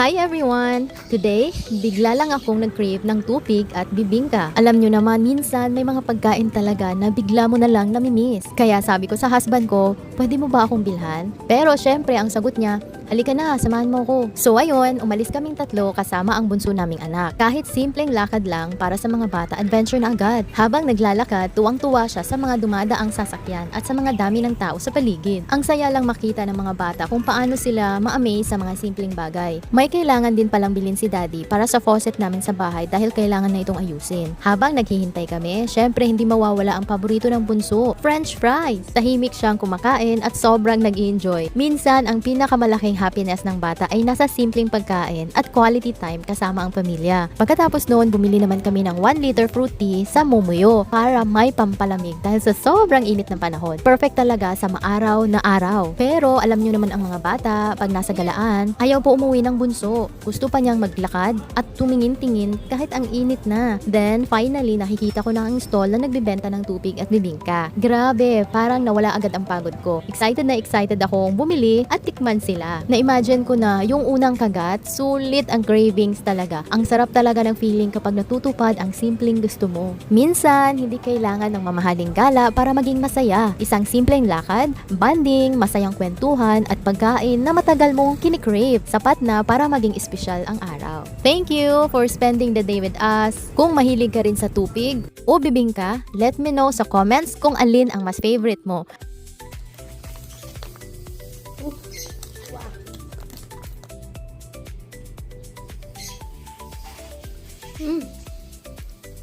Hi everyone! Today, bigla lang akong nag-crave ng tupig at bibingka. Alam nyo naman, minsan may mga pagkain talaga na bigla mo na lang namimiss. Kaya sabi ko sa husband ko, pwede mo ba akong bilhan? Pero syempre, ang sagot niya, halika na, samahan mo ko. So ayun, umalis kaming tatlo kasama ang bunso naming anak. Kahit simpleng lakad lang para sa mga bata, adventure na agad. Habang naglalakad, tuwang-tuwa siya sa mga dumadaang sasakyan at sa mga dami ng tao sa paligid. Ang saya lang makita ng mga bata kung paano sila ma-amaze sa mga simpleng bagay. May kailangan din palang bilhin si daddy para sa faucet namin sa bahay dahil kailangan na itong ayusin. Habang naghihintay kami, syempre hindi mawawala ang paborito ng bunso, French fries. Tahimik siyang kumakain at sobrang nag-enjoy. Minsan, ang pinakamalaking happiness ng bata ay nasa simpleng pagkain at quality time kasama ang pamilya. Pagkatapos noon, bumili naman kami ng 1 liter fruit tea sa Mumuyo para may pampalamig dahil sa sobrang init ng panahon. Perfect talaga sa maaraw na araw. Pero alam nyo naman ang mga bata, pag nasa galaan, ayaw po umuwi ng bunso. Gusto pa niyang maglakad at tumingin-tingin kahit ang init na. Then, finally, nakikita ko na ang stall na nagbebenta ng tubig at bibingka. Grabe, parang nawala agad ang pagod ko. Excited na excited akong bumili at tikman sila. Na-imagine ko na yung unang kagat, sulit ang cravings talaga. Ang sarap talaga ng feeling kapag natutupad ang simpleng gusto mo. Minsan, hindi kailangan ng mamahaling gala para maging masaya. Isang simpleng lakad, banding, masayang kwentuhan at pagkain na matagal mong kinikrave. Sapat na para maging espesyal ang araw. Thank you for spending the day with us. Kung mahilig ka rin sa tupig o bibingka, let me know sa comments kung alin ang mas favorite mo.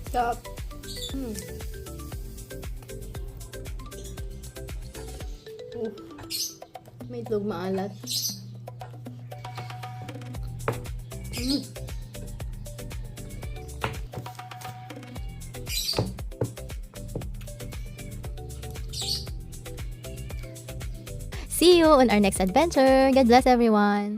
Stop. May itlog maalat. See you on our next adventure. God bless everyone!